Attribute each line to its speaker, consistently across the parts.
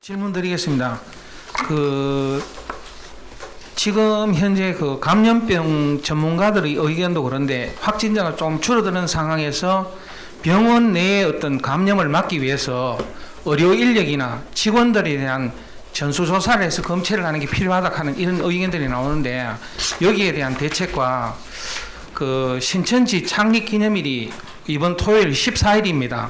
Speaker 1: 질문 드리겠습니다. 지금 현재 감염병 전문가들의 의견도 그런데 확진자가 좀 줄어드는 상황에서 병원 내의 어떤 감염을 막기 위해서 의료 인력이나 직원들에 대한 전수조사를 해서 검체를 하는 게 필요하다 하는 이런 의견들이 나오는데 여기에 대한 대책과 신천지 창립 기념일이 이번 토요일 14일입니다.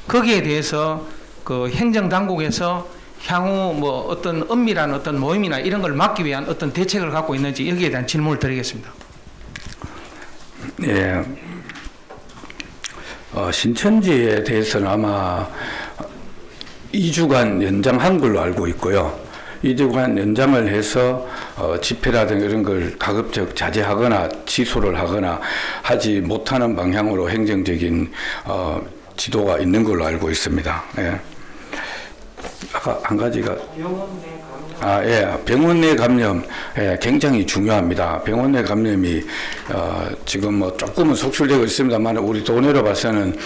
Speaker 1: 거기에 대해서 행정당국에서 향후 어떤 엄밀한 어떤 모임이나 이런 걸 막기 위한 어떤 대책을 갖고 있는지 여기에 대한 질문을 드리겠습니다.
Speaker 2: 예. 신천지에 대해서는 아마 2주간 연장한 걸로 알고 있고요. 2주간 연장을 해서 집회라든가 이런 걸 가급적 자제하거나 취소를 하거나 하지 못하는 방향으로 행정적인 지도가 있는 걸로 알고 있습니다. 예. 아까 한 가지가 병원 내 감염 굉장히 중요합니다. 병원 내 감염이 지금 조금은 속출되고 있습니다만 우리 도내로 봐서는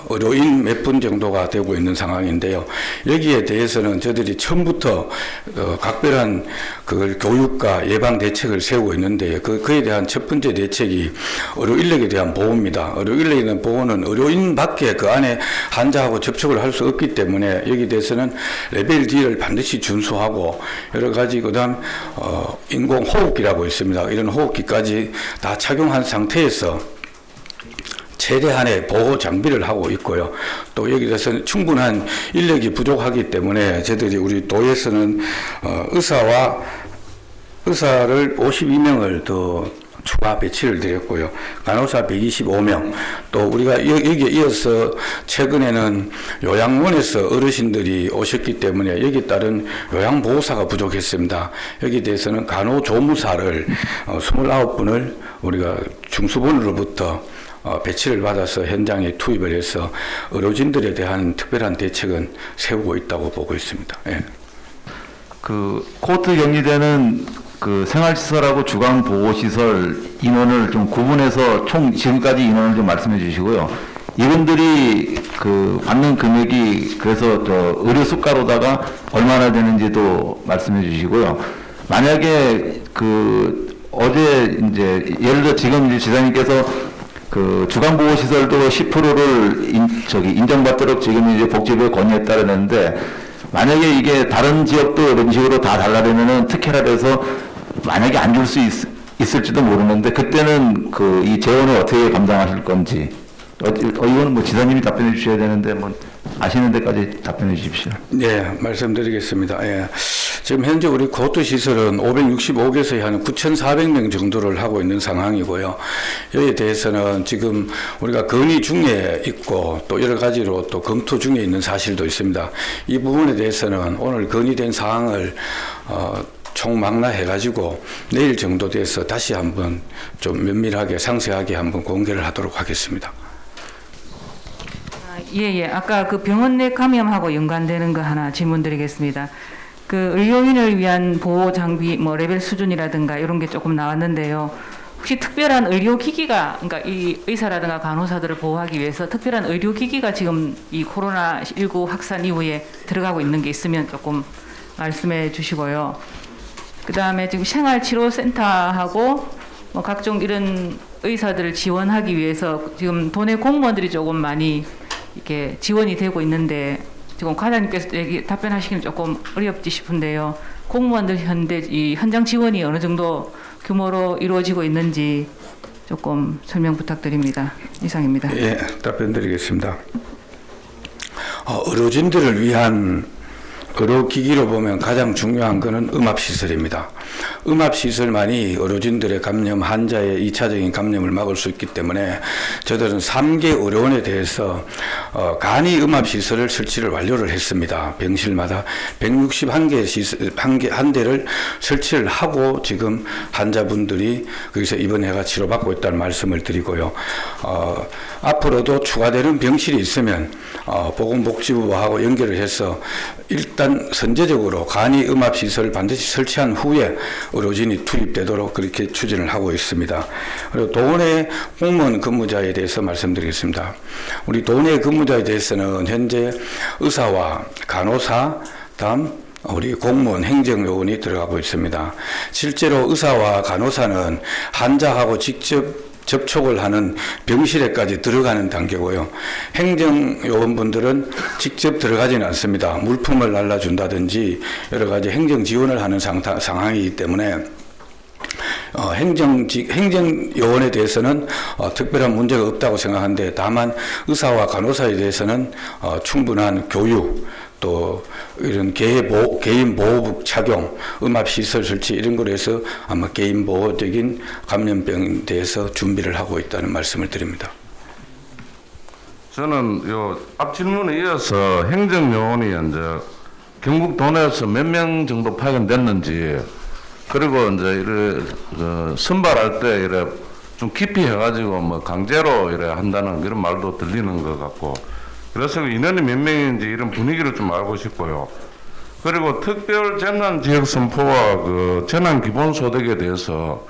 Speaker 2: 의료인 몇 분 정도가 되고 있는 상황인데요. 여기에 대해서는 저들이 처음부터 각별한 그걸 교육과 예방 대책을 세우고 있는데 그에 대한 첫 번째 대책이 의료 인력에 대한 보호입니다. 의료 인력에 대한 보호는 의료인밖에 그 안에 환자하고 접촉을 할 수 없기 때문에 여기 대해서는 레벨 D를 반드시 준수하고 여러 가지 그다음 인공 호흡기라고 있습니다. 이런 호흡기까지 다 착용한 상태에서 최대한의 보호 장비를 하고 있고요. 또 여기 대해서는 충분한 인력이 부족하기 때문에 저희들이 우리 도에서는 의사를 52명을 더 추가 배치를 드렸고요. 간호사 125명. 또 우리가 여기에 이어서 최근에는 요양원에서 어르신들이 오셨기 때문에 여기에 따른 요양보호사가 부족했습니다. 여기에 대해서는 간호조무사를 29분을 우리가 중수본으로부터 배치를 받아서 현장에 투입을 해서 의료진들에 대한 특별한 대책은 세우고 있다고 보고 있습니다. 예.
Speaker 3: 코트 격리되는 생활시설하고 주간보호시설 인원을 좀 구분해서 총 지금까지 인원을 좀 말씀해 주시고요. 이분들이 받는 금액이 그래서 의료 수가로다가 얼마나 되는지도 말씀해 주시고요. 만약에 어제 이제 예를 들어 지금 지사님께서 주간보호시설도 10%를 인정받도록 지금 이제 복지부에 건의했다는데 만약에 이게 다른 지역도 이런 식으로 다 달라되면은 특혜라 해서 만약에 안 줄 수 있을지도 모르는데 그때는 이 재원을 어떻게 감당하실 건지 이거는 지사님이 답변해 주셔야 되는데 아시는 데까지 답변해 주십시오.
Speaker 2: 네, 말씀드리겠습니다. 예. 지금 현재 우리 고도 시설은 565개소에 한 9,400명 정도를 하고 있는 상황이고요. 여기에 대해서는 지금 우리가 건의 중에 있고 또 여러 가지로 또 검토 중에 있는 사실도 있습니다. 이 부분에 대해서는 오늘 건의된 사항을 총망라해가지고 내일 정도 돼서 다시 한번 좀 면밀하게 상세하게 한번 공개를 하도록 하겠습니다.
Speaker 4: 예. 아까 병원 내 감염하고 연관되는 거 하나 질문드리겠습니다. 의료인을 위한 보호 장비, 레벨 수준이라든가 이런 게 조금 나왔는데요. 혹시 특별한 의료기기가, 그러니까 이 의사라든가 간호사들을 보호하기 위해서 특별한 의료기기가 지금 이 코로나19 확산 이후에 들어가고 있는 게 있으면 조금 말씀해 주시고요. 그 다음에 지금 생활치료센터하고 각종 이런 의사들을 지원하기 위해서 지금 도내 공무원들이 조금 많이 이렇게 지원이 되고 있는데 지금 과장님께서 답변하시기는 조금 어렵지 싶은데요. 공무원들 이 현장 지원이 어느 정도 규모로 이루어지고 있는지 조금 설명 부탁드립니다. 이상입니다.
Speaker 2: 예, 답변드리겠습니다. 의료진들을 위한 의료기기로 보면 가장 중요한 것은 음압시설입니다. 음압시설만이 의료진들의 감염, 환자의 2차적인 감염을 막을 수 있기 때문에 저들은 3개 의료원에 대해서 간이 음압시설을 설치를 완료를 했습니다. 병실마다 161개 시설, 한 대를 설치를 하고 지금 환자분들이 거기서 입원해가 치료받고 있다는 말씀을 드리고요. 앞으로도 추가되는 병실이 있으면 보건복지부하고 연결을 해서 일단 선제적으로 간이 음압시설을 반드시 설치한 후에 의료진이 투입되도록 그렇게 추진을 하고 있습니다. 그리고 도내 공무원 근무자에 대해서 말씀드리겠습니다. 우리 도내 근무자에 대해서는 현재 의사와 간호사, 다음 우리 공무원 행정요원이 들어가고 있습니다. 실제로 의사와 간호사는 환자하고 직접 접촉을 하는 병실에까지 들어가는 단계고요. 행정요원분들은 직접 들어가지는 않습니다. 물품을 날라준다든지 여러 가지 행정 지원을 하는 상황이기 때문에 행정요원에 대해서는 특별한 문제가 없다고 생각하는데, 다만 의사와 간호사에 대해서는 충분한 교육, 또 이런 개인 보호복 착용, 음압시설 설치 이런 거로 해서 아마 개인 보호적인 감염병에 대해서 준비를 하고 있다는 말씀을 드립니다.
Speaker 5: 저는 요 앞 질문에 이어서 행정요원이 이제 경북 도내에서 몇 명 정도 파견됐는지, 그리고 이제 이래 선발할 때 이래 좀 깊이 해가지고 뭐 강제로 이래 한다는 그런 말도 들리는 것 같고, 그래서 인원이 몇 명인지 이런 분위기를 좀 알고 싶고요. 그리고 특별 재난 지역 선포와 그 재난 기본 소득에 대해서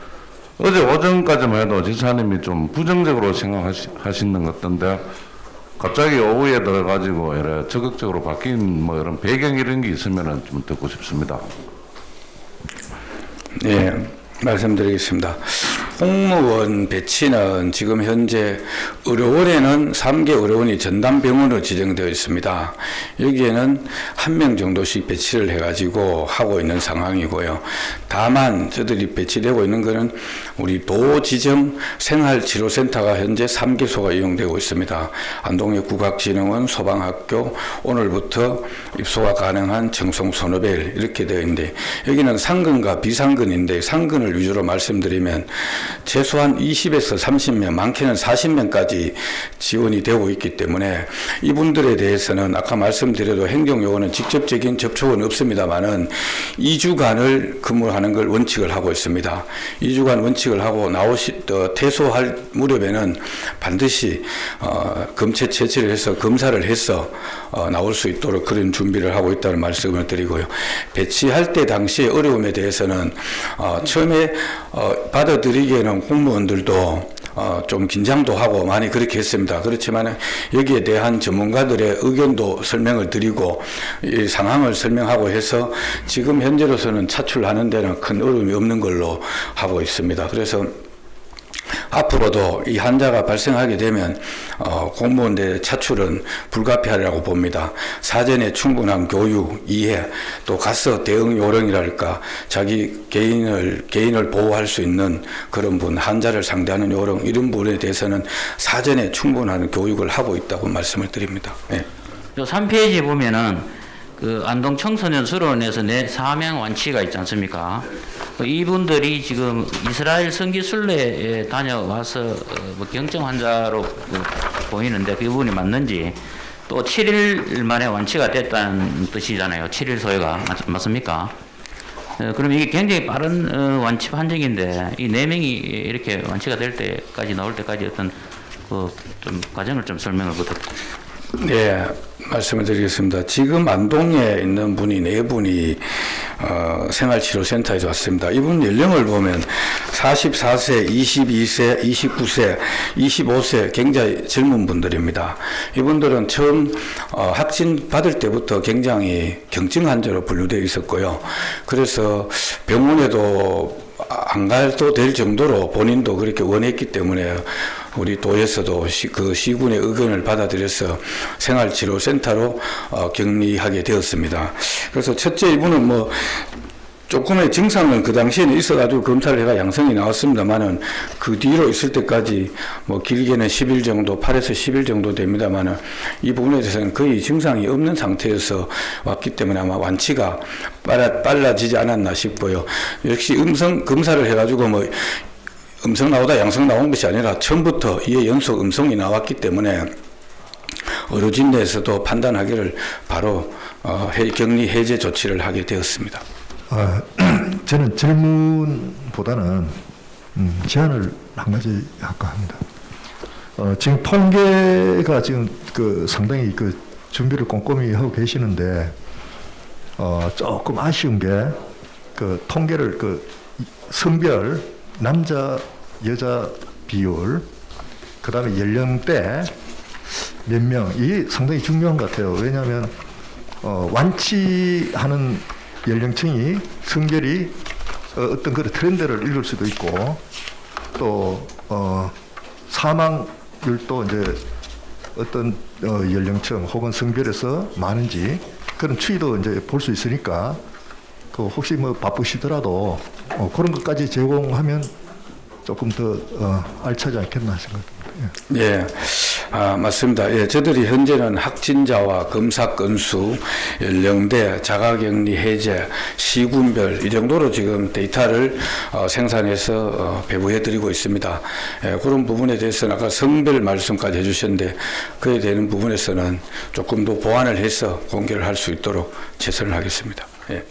Speaker 5: 어제 오전까지만 해도 지사님이 좀 부정적으로 생각하시는 것 같던데, 갑자기 오후에 들어가지고 이래 적극적으로 바뀐 뭐 이런 배경 이런 게 있으면은 좀 듣고 싶습니다.
Speaker 2: 네, 말씀드리겠습니다. 공무원 배치는 지금 현재 의료원에는 3개 의료원이 전담병원으로 지정되어 있습니다. 여기에는 1명 정도씩 배치를 해가지고 하고 있는 상황이고요. 다만 저들이 배치되고 있는 것은 우리 도지정 생활치료센터가 현재 3개소가 이용되고 있습니다. 안동의 국악진흥원, 소방학교, 오늘부터 입소가 가능한 정성소노벨 이렇게 되어 있는데, 여기는 상근과 비상근인데 상근을 위주로 말씀드리면 최소한 20에서 30명, 많게는 40명까지 지원이 되고 있기 때문에 이분들에 대해서는 아까 말씀드려도 행정요원은 직접적인 접촉은 없습니다만은 2주간을 근무하는 걸 원칙을 하고 있습니다. 2주간 원칙을 하고 퇴소할 무렵에는 반드시 검체 채취를 해서 검사를 해서 나올 수 있도록 그런 준비를 하고 있다는 말씀을 드리고요. 배치할 때 당시의 어려움에 대해서는 처음에 받아들이기에는 공무원들도 좀 긴장도 하고 많이 그렇게 했습니다. 그렇지만 여기에 대한 전문가들의 의견도 설명을 드리고 이 상황을 설명하고 해서 지금 현재로서는 차출하는 데는 큰 어려움이 없는 걸로 하고 있습니다. 그래서 앞으로도 이 환자가 발생하게 되면 공무원들의 차출은 불가피하리라고 봅니다. 사전에 충분한 교육, 이해, 또 가서 대응 요령이랄까, 자기 개인을 보호할 수 있는 그런 분, 환자를 상대하는 요령, 이런 부분에 대해서는 사전에 충분한 교육을 하고 있다고 말씀을 드립니다. 네.
Speaker 6: 요 3페이지에 보면은 그 안동 청소년 수련원에서 사명 완치가 있지 않습니까? 이분들이 지금 이스라엘 성기 순례에 다녀와서 뭐 경증 환자로 보이는데 그 부분이 맞는지, 또 7일 만에 완치가 됐다는 뜻이잖아요. 7일 소요가 맞습니까? 그럼 이게 굉장히 빠른 완치 판정인데 이 4명이 이렇게 완치가 될 때까지 나올 때까지 어떤 좀 과정을 좀 설명을 부탁드립니다.
Speaker 2: 네, 말씀을 드리겠습니다. 지금 안동에 있는 분이 4분이 생활치료센터에서 왔습니다. 이분 연령을 보면 44세, 22세, 29세, 25세 굉장히 젊은 분들입니다. 이분들은 처음 확진 받을 때부터 굉장히 경증 환자로 분류되어 있었고요. 그래서 병원에도 안 가도 될 정도로 본인도 그렇게 원했기 때문에 우리 도에서도 그 시군의 의견을 받아들여서 생활치료센터로 격리하게 되었습니다. 그래서 첫째, 이분은 뭐 조금의 증상은 그 당시에는 있어가지고 검사를 해가 양성이 나왔습니다만은 그 뒤로 있을 때까지 뭐 길게는 10일 정도, 8에서 10일 정도 됩니다만은 이 부분에 대해서는 거의 증상이 없는 상태에서 왔기 때문에 아마 완치가 빨라지지 않았나 싶고요. 역시 음성 검사를 해가지고 뭐 음성 나오다 양성 나온 것이 아니라 처음부터 이에 연속 음성이 나왔기 때문에 의료진 내에서도 판단하기를 바로 격리 해제 조치를 하게 되었습니다.
Speaker 7: 저는 질문보다는 제안을 한 가지 할까 합니다. 지금 통계가 지금 상당히 준비를 꼼꼼히 하고 계시는데 조금 아쉬운 게 통계를 성별, 남자, 여자 비율, 그 다음에 연령대 몇 명, 이게 상당히 중요한 것 같아요. 왜냐하면 완치하는 연령층이 성별이 어떤 그런 트렌드를 읽을 수도 있고 또 사망률도 이제 어떤 연령층 혹은 성별에서 많은지 그런 추이도 이제 볼 수 있으니까 그 혹시 뭐 바쁘시더라도 그런 것까지 제공하면 조금 더 알차지 않겠나 생각합니다.
Speaker 2: 예. 맞습니다. 예, 저들이 현재는 확진자와 검사 건수, 연령대, 자가격리 해제, 시군별 이 정도로 지금 데이터를 생산해서 배부해드리고 있습니다. 예, 그런 부분에 대해서는 아까 성별 말씀까지 해주셨는데 그에 대한 부분에서는 조금 더 보완을 해서 공개를 할 수 있도록 최선을 하겠습니다. 예.